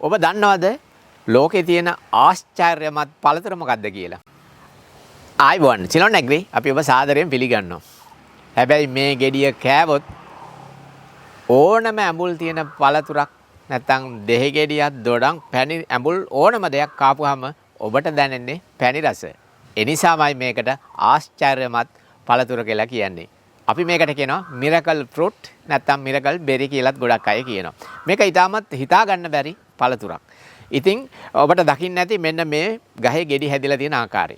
ඔබ දන්නවද ලෝකේ තියෙන ආශ්චර්යමත් පළතුර මොකක්ද කියලා? ආයිබෝන් සිලොන් ඇග්‍රි අපි ඔබ සාදරයෙන් පිළිගන්නවා. හැබැයි මේ ගෙඩිය කෑවොත් ඕනම ඇඹුල් තියෙන පළතුරක් නැත්නම් දෙහි ගෙඩියක් දොඩම් පැණි ඇඹුල් ඕනම දෙයක් කාපුවාම ඔබට දැනෙන්නේ පැණි රස. ඒ නිසාමයි මේකට ආශ්චර්යමත් පළතුර කියලා කියන්නේ. අපි මේකට කියනවා මිරකල් ෆෘට් නැත්නම් මිරකල් බෙරි කියලාත් ගොඩක් අය කියනවා. මේක ඊටමත් හිතා ගන්න බැරි පළතුරක්. ඉතින් ඔබට දකින්න ඇති මෙන්න මේ ගහේ ගෙඩි හැදිලා තියෙන ආකාරය.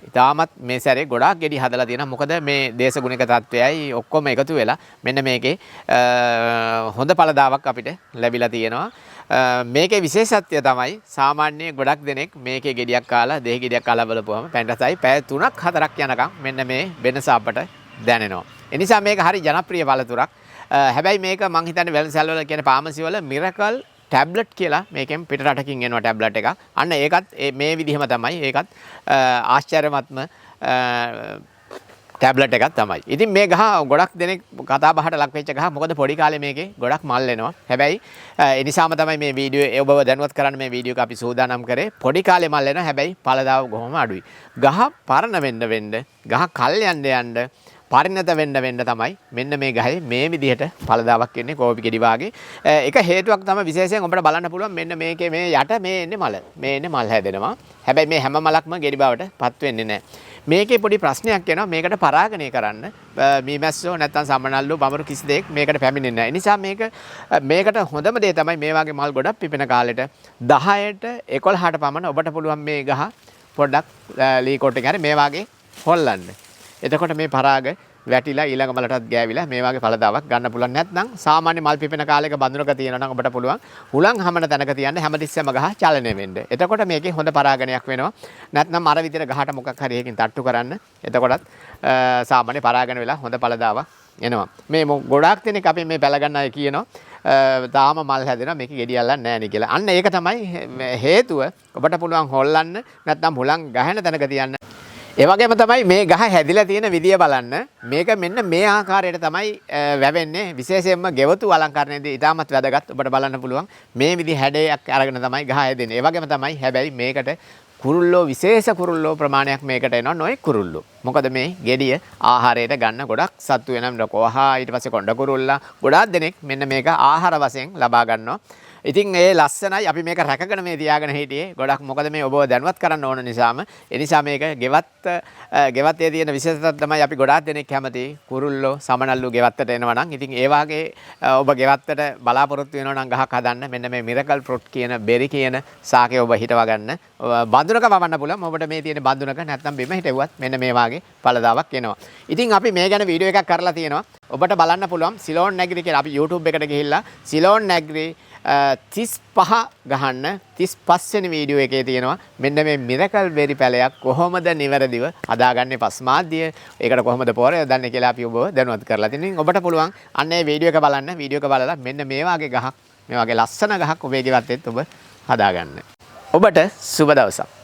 ඊටමත් මේ සැරේ ගොඩාක් ගෙඩි හදලා තියෙනවා. මොකද මේ දේශගුණික තත්වයයි ඔක්කොම එකතු වෙලා මෙන්න මේකේ හොඳ පළදාවක් අපිට ලැබිලා තියෙනවා. මේකේ විශේෂත්වය තමයි සාමාන්‍ය ගොඩක් දෙනෙක් මේකේ ගෙඩියක් කාලා දෙහි ගෙඩියක් කාලා බලපුවම පැණි රසයි පැය 3ක් 4ක් යනකම් මෙන්න මේ වෙනස අපට දැනෙනවා. ඒ නිසා මේක හරි ජනප්‍රිය පළතුරක්. හැබැයි මේක මං හිතන්නේ වෙළඳසැල් වල කියන ෆාමසි වල මිරකල් ටැබ්ලට් කියලා මේකෙන් පිට රටකින් එනවා ටැබ්ලට් එකක්. අන්න ඒකත් මේ විදිහම තමයි. ඒකත් ආශ්චර්යමත්ම ටැබ්ලට් එකක් තමයි. ඉතින් මේ ගහ ගොඩක් දෙනෙක් කතා බහට ලක් වෙච්ච ගහ. මොකද පොඩි කාලේ මේකේ ගොඩක් මල් එනවා. හැබැයි ඒ නිසාම තමයි මේ වීඩියෝ ඔබව දැනුවත් කරන්න මේ වීඩියෝ එක අපි සූදානම් කරේ. පොඩි කාලේ මල් එනවා. හැබැයි පළදාව කොහොම අඩුයි. ගහ පරණ වෙන්න ගහ කල් යන්න පරිණත වෙන්න තමයි මෙන්න මේ ගහේ මේ විදිහට පළදාවක් එන්නේ කෝපි ගෙඩි වාගේ. එක හේතුවක් තමයි විශේෂයෙන් ඔබට බලන්න පුළුවන් මෙන්න මේකේ මේ යට මේ එන්නේ මල. මේ එන්නේ මල් හැදෙනවා. හැබැයි මේ හැම මලක්ම ගෙඩි බවට පත් වෙන්නේ නැහැ. මේකේ පොඩි ප්‍රශ්නයක් එනවා. මේකට පරාගණය කරන්න මීමැස්සෝ නැත්නම් සමනල්ලු බමරු කිසි දෙයක් මේකට පැමිණෙන්නේ නැහැ. ඒ නිසා මේකට හොඳම දේ තමයි මේ වගේ මල් ගොඩක් පිපෙන කාලෙට 10ට 11ට පමණ ඔබට පුළුවන් මේ ගහ පොඩ්ඩක් ලී කොට් එකේ හරි මේ වගේ හොල්ලන්න. එතකොට මේ පරාග වැටිලා ඊළඟ මලටත් ගෑවිලා මේ වගේ පළදාවක් ගන්න පුළුවන්. නැත්නම් සාමාන්‍ය මල් පිපෙන කාලයක බඳුනක තියෙනවා නම් ඔබට පුළුවන් හුලං හමන තැනක තියන්න හැමතිස්සෙම ගහ චලනය වෙන්න. එතකොට මේකේ හොඳ පරාගණයක් වෙනවා. නැත්නම් අර විදිහට ගහට මොකක් හරි එකකින් තට්ටු කරන්න. එතකොටත් සාමාන්‍ය පරාගණ වෙලා හොඳ පළදාවක් එනවා. මේ ගොඩාක් දෙනෙක් අපි මේ පැල ගන්න අය කියනවා තාම මල් හැදෙනවා මේක ගෙඩි අල්ලන්නේ නැහැ නේ කියලා. අන්න ඒක තමයි හේතුව. ඔබට පුළුවන් හොල්ලන්න නැත්නම් හුලං ගහන තැනක තියන්න. ඒ වගේම තමයි මේ ගහ හැදිලා තියෙන විදිය බලන්න. මේක මෙන්න මේ ආකාරයට තමයි වැවෙන්නේ. විශේෂයෙන්ම ගෙවතු අලංකරණයේදී ඉතාමත් වැදගත්. ඔබට බලන්න පුළුවන් මේ විදි හැඩයක් අරගෙන තමයි ගහ හැදෙන්නේ. ඒ වගේම තමයි හැබැයි මේකට කුරුල්ලෝ විශේෂ කුරුල්ලෝ ප්‍රමාණයක් මේකට එනවා. නොයෙක් කුරුල්ලෝ. මොකද මේ ගෙඩිය ආහාරයට ගන්න ගොඩක් සත්තු වෙනවා. කොහා ඊට පස්සේ කොණ්ඩ කුරුල්ලා ගොඩාක් දෙනෙක් මෙන්න මේක ආහාර වශයෙන් ලබා ගන්නවා. ඉතින් ඒ ලස්සනයි අපි මේක රැකගෙන මේ තියාගෙන හිටියේ. ගොඩක් මොකද මේ ඔබව දැනුවත් කරන්න ඕන නිසාම. ඒ නිසා මේක ගෙවත්තේ තියෙන විශේෂතාවය තමයි අපි ගොඩාක් දෙනෙක් කැමති කුරුල්ලෝ සමනල්ලු ගෙවත්තට එනවා නම්. ඉතින් ඒ වාගේ ඔබ ගෙවත්තට බලාපොරොත්තු වෙනවා නම් ගහක් හදන්න මෙන්න මේ මිරකල් ෆෘට් කියන බෙරි කියන සාකේ ඔබ හිටවා ගන්න. බඳුනක වවන්න පුළුවන්. ඔබට මේ තියෙන බඳුනක නැත්නම් බිම හිටෙව්වත් මෙන්න මේ වාගේ පළදාවක් එනවා. ඉතින් අපි මේ ගැන වීඩියෝ එකක් කරලා තියෙනවා. ඔබට බලන්න පුළුවන් සිලෝන් නැග්‍රි කියලා අපි YouTube එකට ගිහිල්ලා සිලෝන් නැග්‍රි 35 ගහන්න 35 වෙනි වීඩියෝ එකේ තියෙනවා මෙන්න මේ මිරකල් බෙරි පැලයක් කොහොමද නිවැරදිව හදාගන්නේ පස්මාද්දිය ඒකට කොහොමද පොරය යොදන්නේ කියලා අපි ඔබව දැනුවත් කරලා තියෙනවා. ඔබට පුළුවන් අන්න ඒ වීඩියෝ එක බලන්න. වීඩියෝ එක බලලා මෙන්න මේ වගේ ගහක් මේ වගේ ලස්සන ගහක් ඔබේ ගෙවත්තෙත් ඔබ හදාගන්න. ඔබට සුබ දවසක්.